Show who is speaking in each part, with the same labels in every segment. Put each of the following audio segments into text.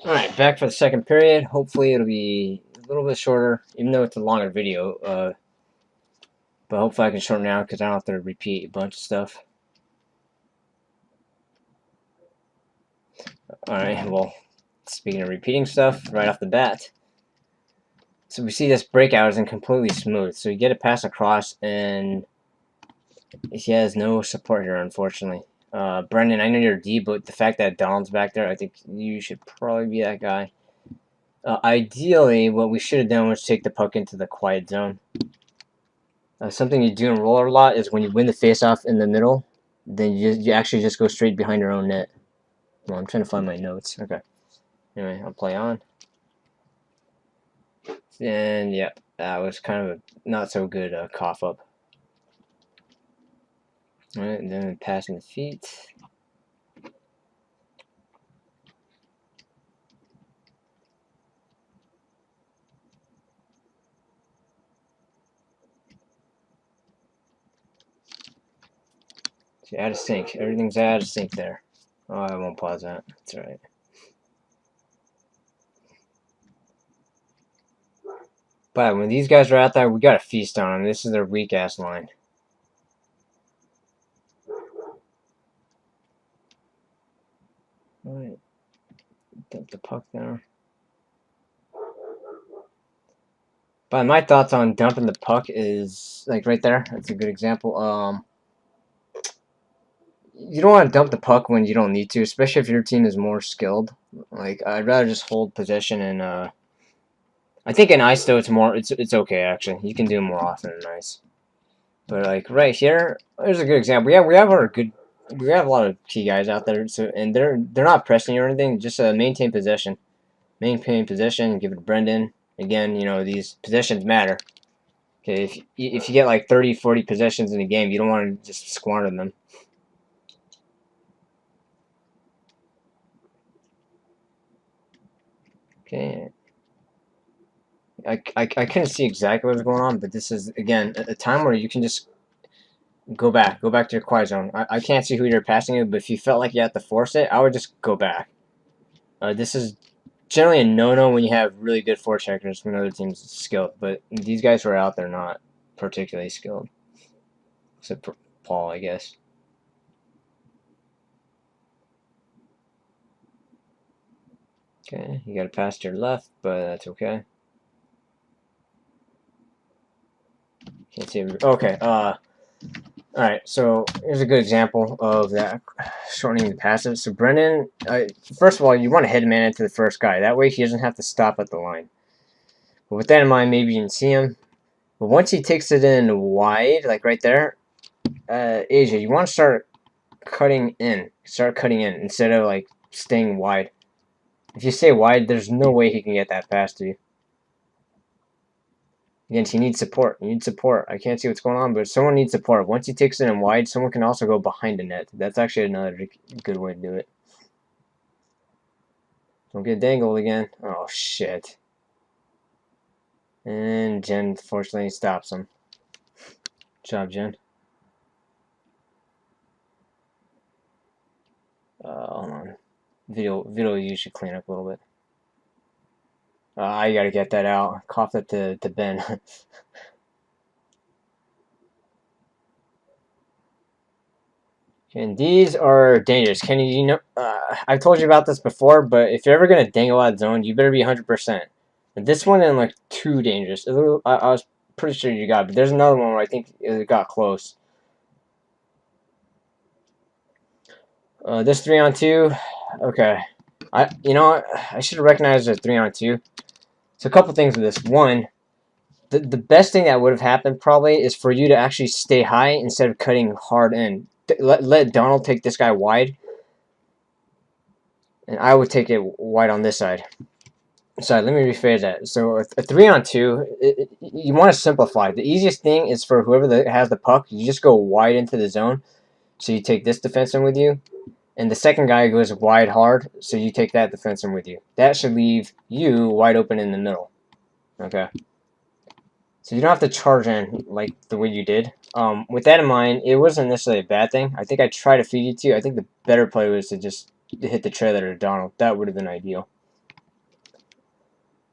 Speaker 1: Alright, back for the second period. Hopefully it'll be a little bit shorter, even though it's a longer video. But hopefully I can shorten it out because I don't have to repeat a bunch of stuff. Alright, well, speaking of repeating stuff, right off the bat. So we see this breakout isn't completely smooth. So you get a pass across, and he has no support here, unfortunately. Brendan, I know you're D, but the fact that Donald's back there, I think you should probably be that guy. Ideally, what we should have done was take the puck into the quiet zone. Something you do in roller a lot is when you win the face-off in the middle, then you actually just go straight behind your own net. Well, I'm trying to find my notes. Okay. Anyway, I'll play on. And yeah, that was kind of a not so good cough up. Alright, and then passing the feet. So out of sync. Everything's out of sync there. Oh, I won't pause that. That's alright. But when these guys are out there, we gotta feast on them. This is their weak ass line. Alright. Dump the puck there. But my thoughts on dumping the puck is like right there. That's a good example. You don't want to dump the puck when you don't need to, especially if your team is more skilled. Like I'd rather just hold possession and I think in ice though it's okay actually. You can do it more often in ice. But like right here, there's a good example. We have a lot of key guys out there, so and they're not pressing you or anything. Just maintain possession, give it to Brendan. Again, you know these possessions matter. Okay, if you get like 30, 40 possessions in a game, you don't want to just squander them. Okay. I couldn't see exactly what was going on, but this is again a time where you can just go back to your quiet zone. I can't see who you're passing it, but if you felt like you had to force it, I would just go back. This is generally a no-no when you have really good forecheckers when other teams are skilled, but these guys who are out there not particularly skilled. Except for Paul, I guess. Okay, you got to pass to your left, but that's okay. Can't see it. Okay, alright, so here's a good example of that, shortening the passes. So Brendan, first of all, you want to head man into the first guy. That way he doesn't have to stop at the line. But with that in mind, maybe you can see him. But once he takes it in wide, like right there, Asia, you want to start cutting in. Start cutting in instead of like staying wide. If you stay wide, there's no way he can get that pass to you. Again, he needs support. You need support. I can't see what's going on, but someone needs support. Once he takes it in wide, someone can also go behind the net. That's actually another good way to do it. Don't get dangled again. Oh, shit. And Jen, fortunately, stops him. Good job, Jen. Hold on. Video you should clean up a little bit. I gotta get that out. Cough it to Ben. And these are dangerous. Kenny, you know, I've told you about this before, but if you're ever gonna dangle out zone, you better be 100%. This one isn't like too dangerous. I was pretty sure you got it, but there's another one where I think it got close. This 3-on-2, okay. You know, I should have recognized it as 3-on-2. So a couple things with this. One, the best thing that would have happened probably is for you to actually stay high instead of cutting hard in. Let Donald take this guy wide, and I would take it wide on this side. Sorry, let me rephrase that. So a 3-on-2, you want to simplify. The easiest thing is for whoever has the puck, you just go wide into the zone. So you take this defenseman with you, and the second guy goes wide hard, so you take that defenseman with you. That should leave you wide open in the middle. Okay. So you don't have to charge in like the way you did. With that in mind, it wasn't necessarily a bad thing. I think I tried to feed it to you. I think the better play was to just hit the trailer to Donald. That would have been ideal.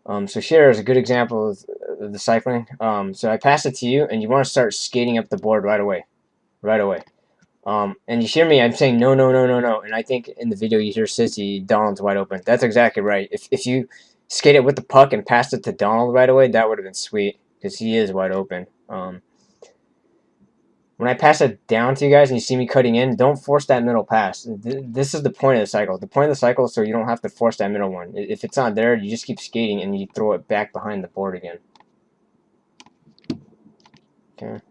Speaker 1: So here is a good example of the cycling. So I pass it to you, and you want to start skating up the board right away. Right away. And you hear me, I'm saying no, no, no, no, no. And I think in the video you hear Sissy, Donald's wide open. That's exactly right. If you skate it with the puck and passed it to Donald right away, that would have been sweet. Because he is wide open. When I pass it down to you guys and you see me cutting in, don't force that middle pass. This is the point of the cycle. The point of the cycle is so you don't have to force that middle one. If it's not there, you just keep skating and you throw it back behind the board again. Okay.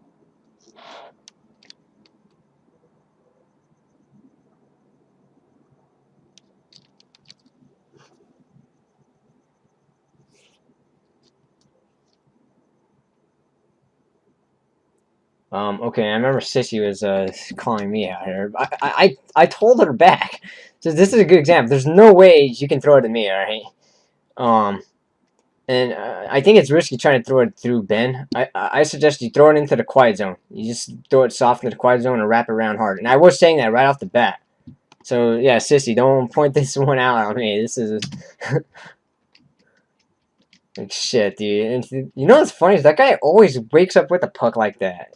Speaker 1: Okay, I remember Sissy was calling me out here. I told her back. So this is a good example. There's no way you can throw it to me, alright? And I think it's risky trying to throw it through Ben. I suggest you throw it into the quiet zone. You just throw it soft into the quiet zone and wrap it around hard. And I was saying that right off the bat. So, yeah, Sissy, don't point this one out on me. This is... like, shit, dude. And you know what's funny is that guy always wakes up with a puck like that.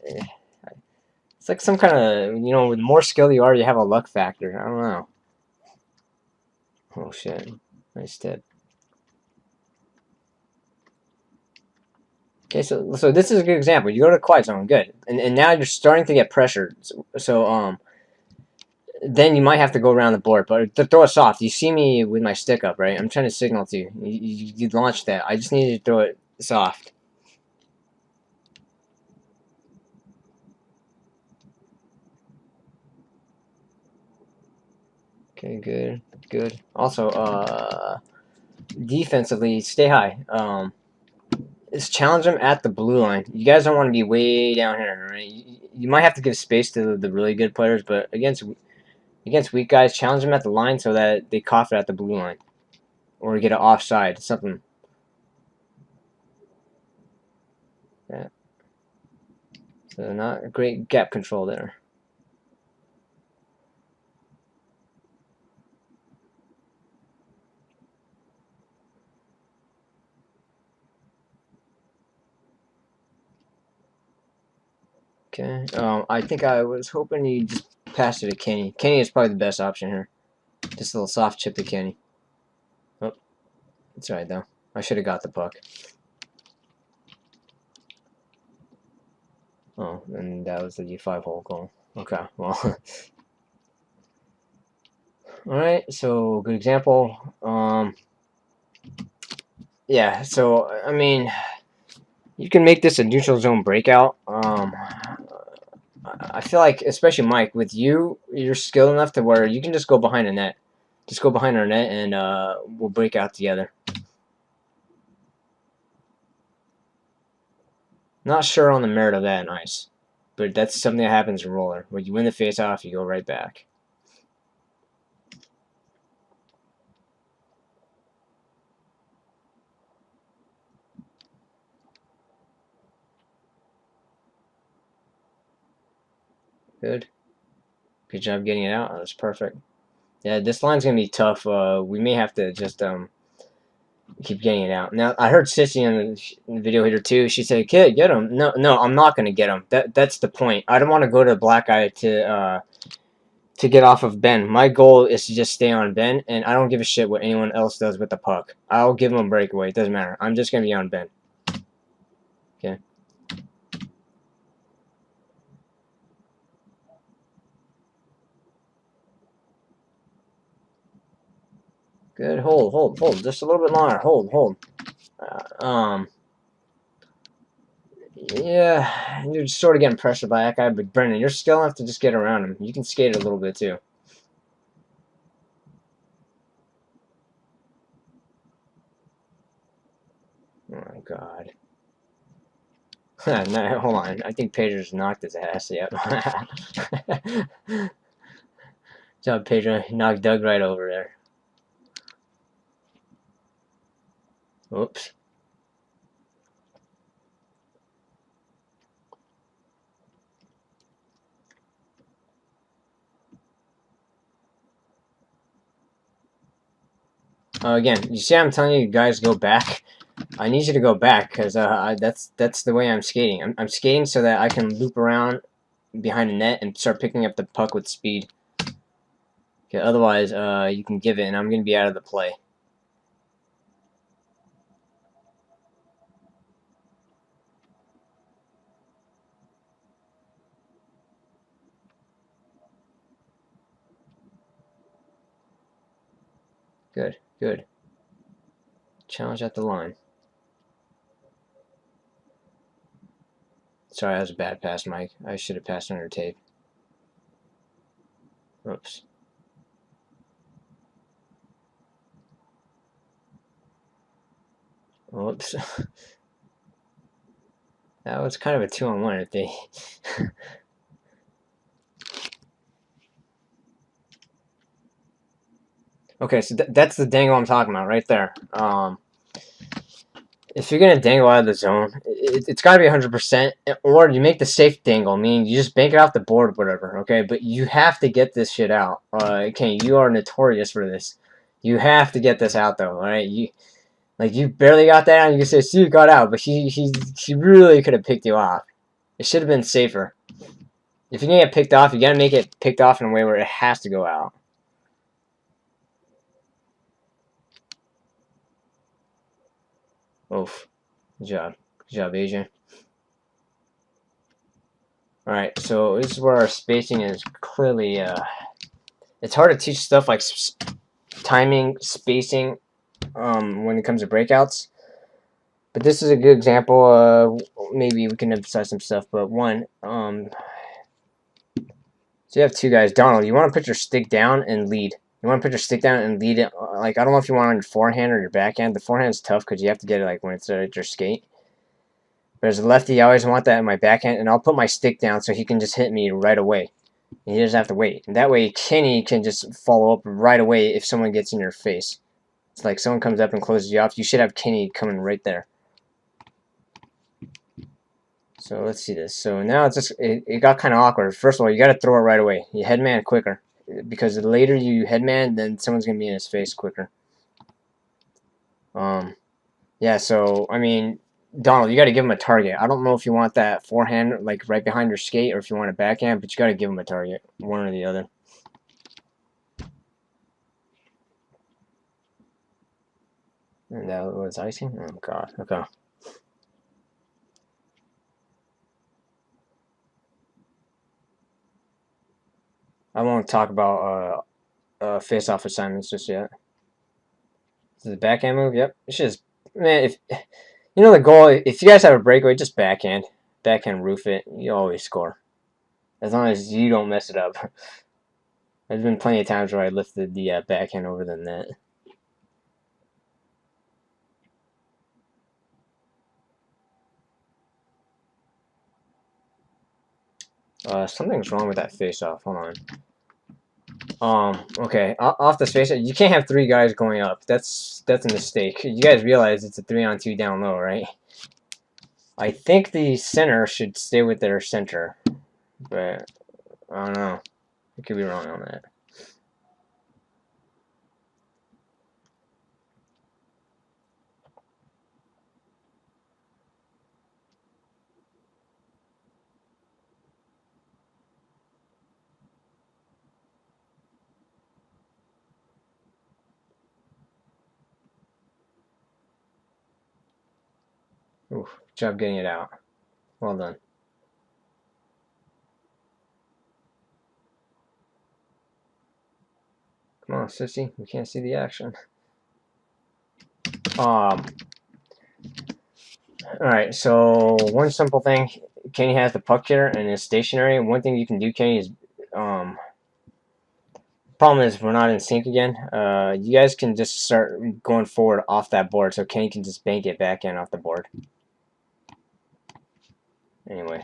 Speaker 1: It's like some kind of, you know, the more skilled you are, you have a luck factor. I don't know. Oh, shit. Nice tip. Okay, so this is a good example. You go to the quiet zone, good. And now you're starting to get pressured. So then you might have to go around the board, but to throw it soft. You see me with my stick up, right? I'm trying to signal to you. You launch that. I just need you to throw it soft. Okay, good, good. Also, defensively, stay high. Just challenge them at the blue line. You guys don't want to be way down here, right? You might have to give space to the really good players, but against weak guys, challenge them at the line so that they cough it at the blue line. Or get an offside, something. Yeah. So not a great gap control there. Okay. I think I was hoping you just pass it to Kenny. Kenny is probably the best option here. Just a little soft chip to Kenny. Oh, it's alright though. I should have got the puck. Oh, and that was the U5 hole goal. Okay, well. Alright, so good example. Yeah, so, I mean, you can make this a neutral zone breakout. I feel like, especially Mike, with you, you're skilled enough to where you can just go behind the net. Just go behind our net and we'll break out together. Not sure on the merit of that in ice, but that's something that happens in roller. When you win the face-off, you go right back. Good. Good job getting it out. That was perfect. Yeah, this line's going to be tough. We may have to just keep getting it out. Now, I heard Sissy in the video here too. She said, "Kid, get him." No, I'm not going to get him. That's the point. I don't want to go to the black guy to get off of Ben. My goal is to just stay on Ben, and I don't give a shit what anyone else does with the puck. I'll give him a breakaway. It doesn't matter. I'm just going to be on Ben. Okay. Good. Hold. Just a little bit longer. Hold. Yeah, you're sort of getting pressured by that guy, but Brendan, you're still enough to just get around him. You can skate a little bit too. Oh my god. No, hold on. I think Pedro's knocked his ass. Yep. Good job, Pedro. He knocked Doug right over there. Oops. Again, you see I'm telling you guys go back? I need you to go back, because that's the way I'm skating. I'm skating so that I can loop around behind the net and start picking up the puck with speed. Okay, otherwise, you can give it, and I'm going to be out of the play. Good, good. Challenge at the line. Sorry, that was a bad pass, Mike. I should have passed under tape. Oops. Oops. That was kind of a 2-on-1 if they... Okay, so that's the dangle I'm talking about right there. If you're gonna dangle out of the zone, it's got to be 100%, or you make the safe dangle, meaning you just bank it off the board, whatever. Okay, but you have to get this shit out. Okay, you are notorious for this. You have to get this out though. All right, you barely got that out. And you can say, "See, you got out," but she really could have picked you off. It should have been safer. If you're gonna get picked off, you gotta make it picked off in a way where it has to go out. Oof. Good job. Good job, Asian. Alright, so this is where our spacing is clearly, it's hard to teach stuff like timing, spacing, when it comes to breakouts. But this is a good example. Maybe we can emphasize some stuff, but one, so you have two guys. Donald, you want to put your stick down and lead. You want to put your stick down and lead it. Like, I don't know if you want it on your forehand or your backhand. The forehand's tough because you have to get it like when it's at your skate. But as a lefty, I always want that in my backhand, and I'll put my stick down so he can just hit me right away. And he doesn't have to wait. And that way, Kenny can just follow up right away if someone gets in your face. It's like someone comes up and closes you off. You should have Kenny coming right there. So let's see this. So now it's just it got kind of awkward. First of all, you got to throw it right away. You headman quicker, because the later you headman, then someone's gonna be in his face quicker. Yeah. So I mean, Donald, you got to give him a target. I don't know if you want that forehand like right behind your skate, or if you want a backhand, but you got to give him a target, one or the other. And that was icing. Oh god. Okay. I won't talk about face-off assignments just yet. This is a backhand move. Yep. It's just, man, if you know the goal, if you guys have a breakaway, just backhand roof it. You always score, as long as you don't mess it up. There's been plenty of times where I lifted the backhand over the net. Something's wrong with that face-off. Hold on. Okay. Off the face-off, you can't have three guys going up. That's a mistake. You guys realize it's a 3-on-2 down low, right? I think the center should stay with their center, but I don't know. I could be wrong on that. Oof, good job getting it out. Well done. Come on, sissy. We can't see the action. Alright, so one simple thing. Kenny has the puck here and is stationary. One thing you can do, Kenny, is problem is we're not in sync again. You guys can just start going forward off that board, so Kenny can just bank it back in off the board. Anyway.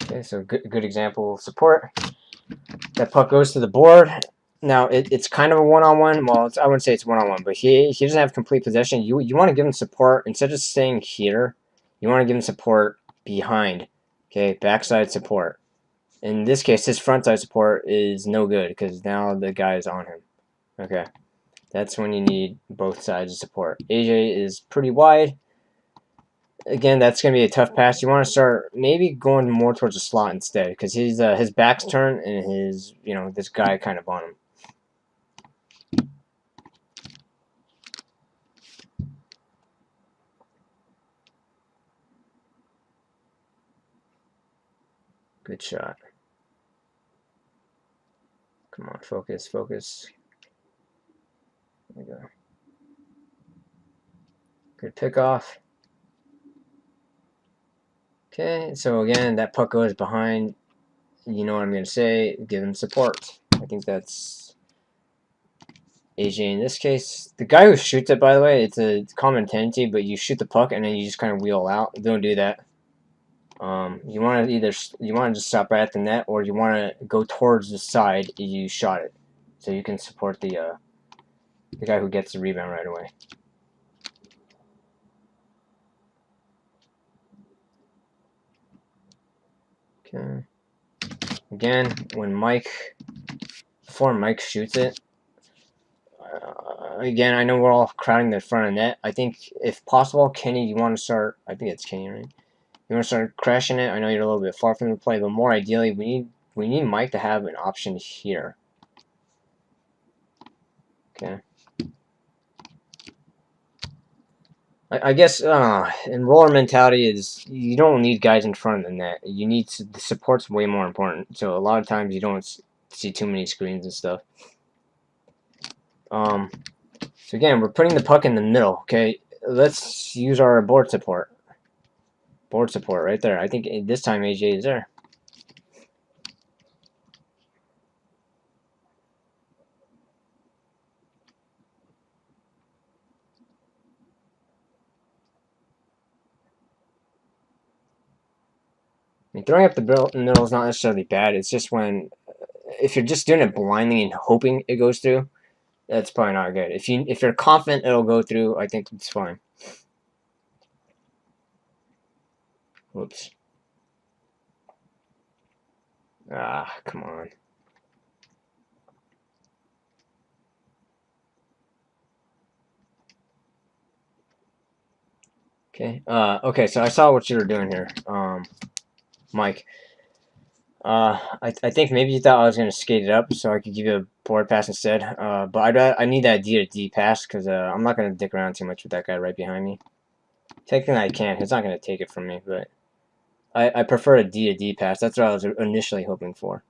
Speaker 1: Okay, so good example of support. That puck goes to the board. Now it's kind of a one-on-one. Well, I wouldn't say it's one-on-one, but he doesn't have complete possession. You want to give him support instead of staying here. You want to give him support behind. Okay, backside support. In this case, his frontside support is no good because now the guy is on him. Okay, that's when you need both sides of support. AJ is pretty wide. Again, that's going to be a tough pass. You want to start maybe going more towards the slot instead because his back's turned and his this guy kind of on him. Good shot. Come on, focus, focus. There we go. Good pickoff. Okay, so again, that puck goes behind. You know what I'm going to say. Give him support. I think that's AJ in this case. The guy who shoots it, by the way, it's a common tendency, but you shoot the puck and then you just kind of wheel out. Don't do that. You want to just stop right at the net, or you want to go towards the side you shot it, so you can support the guy who gets the rebound right away. Okay. Again, before Mike shoots it, again, I know we're all crowding the front of net. I think if possible, Kenny, you want to start. I think it's Kenny, right? You want to start crashing it. I know you're a little bit far from the play, but more ideally, we need Mike to have an option here. Okay. I guess in roller mentality is you don't need guys in front of the net. You need the support's way more important. So a lot of times you don't see too many screens and stuff. So again, we're putting the puck in the middle. Okay, let's use our board support. Board support right there. I think this time AJ is there. I mean, throwing up the middle is not necessarily bad. It's just if you're just doing it blindly and hoping it goes through, that's probably not good. If you're confident it'll go through, I think it's fine. Whoops. Ah, come on. Okay. Okay, so I saw what you were doing here, Mike. I think maybe you thought I was gonna skate it up so I could give you a board pass instead. But I need that D to D pass because I'm not gonna dick around too much with that guy right behind me. Technically, I can. He's not gonna take it from me, but I prefer a D to D pass. That's what I was initially hoping for.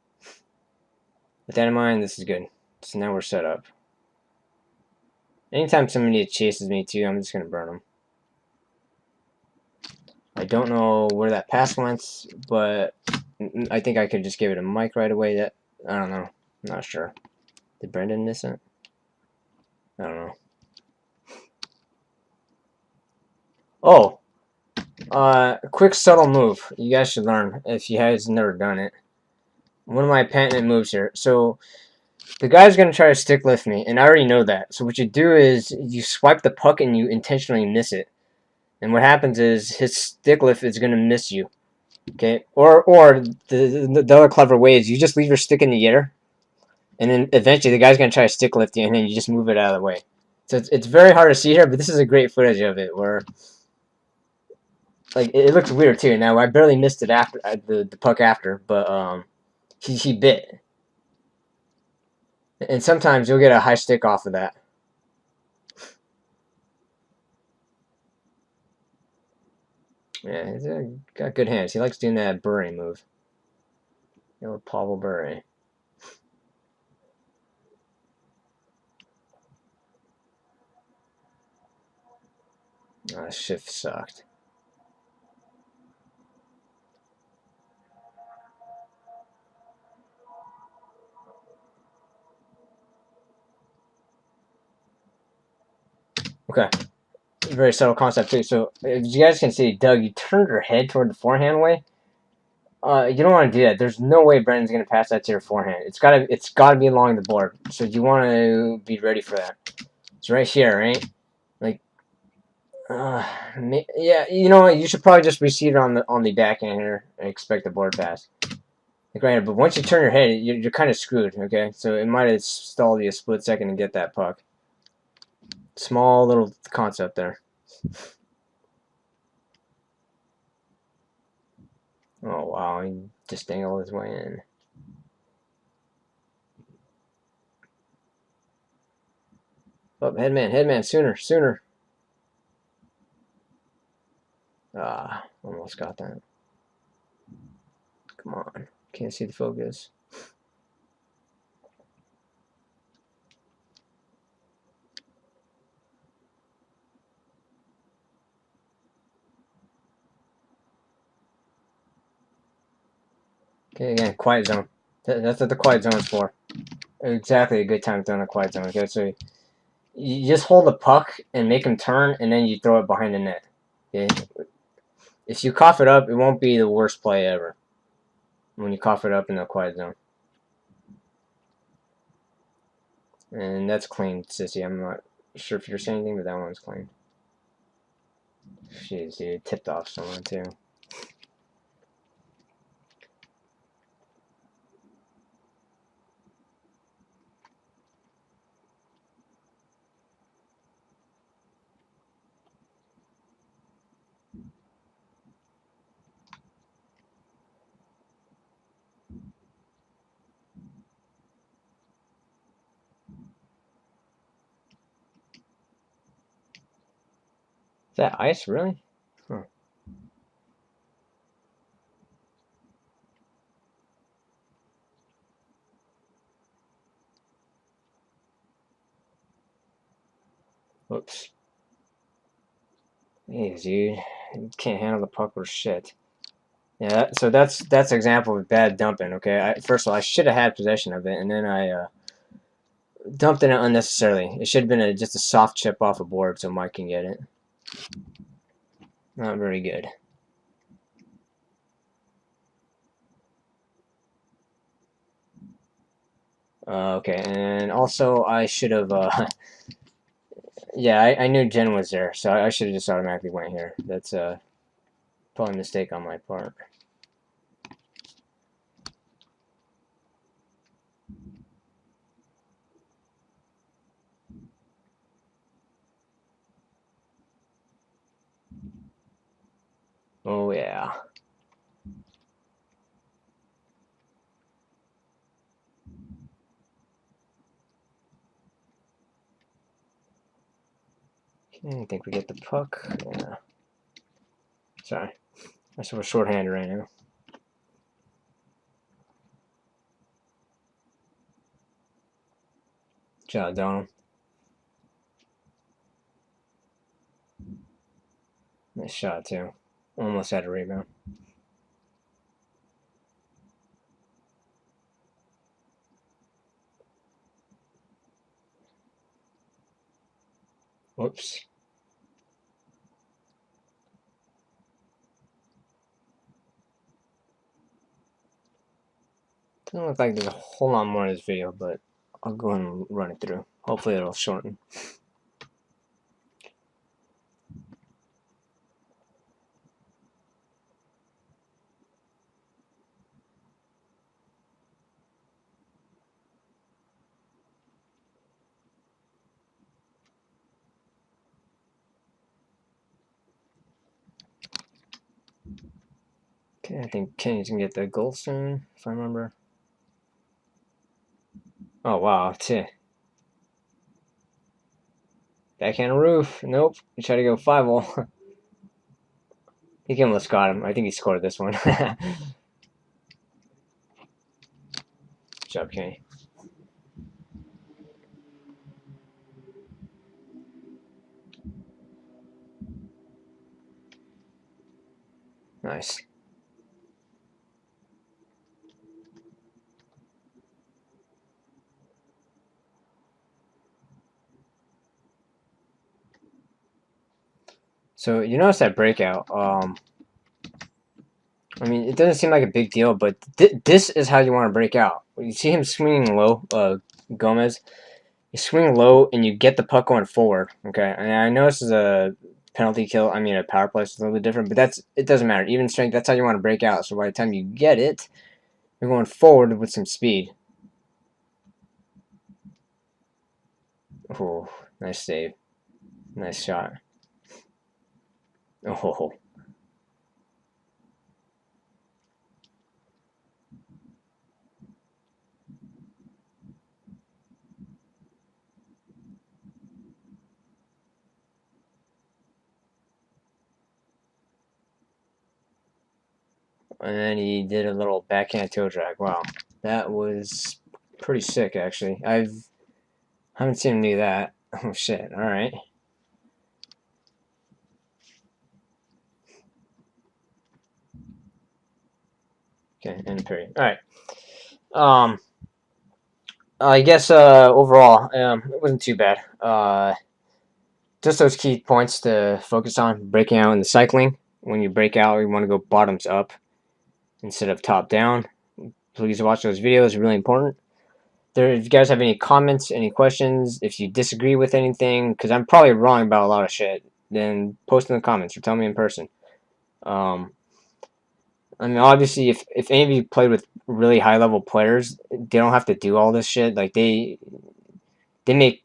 Speaker 1: With that in mind, this is good. So now we're set up. Anytime somebody chases me too, I'm just gonna burn them. I don't know where that pass went, but I think I could just give it a Mike right away. I don't know. I'm not sure. Did Brendan miss it? I don't know. Oh, quick subtle move. You guys should learn if you guys never done it. One of my patented moves here. So the guy's gonna try to stick lift me, and I already know that. So what you do is you swipe the puck and you intentionally miss it. And what happens is his stick lift is gonna miss you. Okay, or the other clever way is you just leave your stick in the air, and then eventually the guy's gonna try to stick lift you, and then you just move it out of the way. So it's very hard to see here, but this is a great footage of it where, like, it looks weird too. Now I barely missed it after the puck after, but he bit, and sometimes you'll get a high stick off of that. Yeah, he's got good hands. He likes doing that Bury move. Little Pavel Bury. Oh, shift sucked. Okay. Very subtle concept too. So as you guys can see, Doug, you turned her head toward the forehand way. You don't want to do that. There's no way Brandon's gonna pass that to your forehand. It's gotta be along the board. So you want to be ready for that. It's right here, right? Like, yeah. You know what? You should probably just receive it on the backhand here and expect the board pass. Like right here. But once you turn your head, you're kind of screwed. Okay, so it might have stalled you a split second to get that puck. Small little concept there. Oh wow, he just dangled his way in. Oh, headman, sooner. Almost got that. Come on, can't see the focus. Okay, again, quiet zone. That's what the quiet zone is for. Exactly a good time to throw in a quiet zone. Okay, so you just hold the puck and make him turn, and then you throw it behind the net. Okay, if you cough it up, it won't be the worst play ever. When you cough it up in the quiet zone, and that's clean, sissy. I'm not sure if you're saying anything, but that one's clean. Jeez, dude, tipped off someone too. Is that ice, really? Huh. Whoops. Hey, dude, you can't handle the puck or shit. Yeah, so that's an example of bad dumping. Okay, first of all, I should have had possession of it, and then I dumped in it unnecessarily. It should have been just a soft chip off a board so Mike can get it. Not very good. Okay, and also I should have. Yeah, I knew Jen was there, so I should have just automatically went here. That's probably a mistake on my part. Oh yeah. Okay, I think we get the puck. Yeah. Sorry, I said we're shorthanded right now. Good job, Donald. Nice shot too. Almost had a rebound. Whoops. Doesn't look like there's a whole lot more in this video, but I'll go ahead and run it through. Hopefully it'll shorten. Okay, I think Kenny's gonna get the goal soon, if I remember. Oh wow, backhand roof. Nope. He tried to go 5-0. He can almost got him. I think he scored this one. Good job, Kenny. Nice. So you notice that breakout. I mean, it doesn't seem like a big deal, but this is how you want to break out. When you see him swinging low, Gomez, you swing low and you get the puck going forward. Okay, and I know this is a penalty kill. I mean, a power play is a little bit different, but it doesn't matter. Even strength, that's how you want to break out. So by the time you get it, you're going forward with some speed. Oh, nice save. Nice shot. Oh. And then he did a little backhand toe drag. Wow, that was pretty sick, actually. Haven't seen him do that. Oh shit! All right. Okay, end of period. All right. I guess overall, it wasn't too bad. Just those key points to focus on: breaking out in the cycling. When you break out, you want to go bottoms up instead of top down. Please watch those videos; really important. If you guys have any comments, any questions, if you disagree with anything, because I'm probably wrong about a lot of shit, then post in the comments or tell me in person. I mean, obviously, if any of you played with really high level players, they don't have to do all this shit. Like they make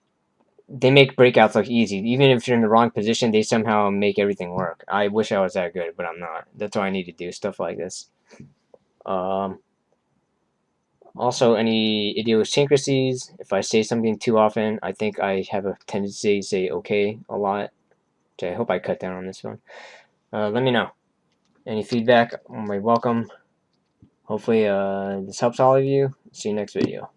Speaker 1: breakouts look easy. Even if you're in the wrong position, they somehow make everything work. I wish I was that good, but I'm not. That's why I need to do stuff like this. Also, any idiosyncrasies. If I say something too often, I think I have a tendency to say okay a lot, which I hope I cut down on this one. Let me know. Any feedback, welcome. Hopefully this helps all of you. See you next video.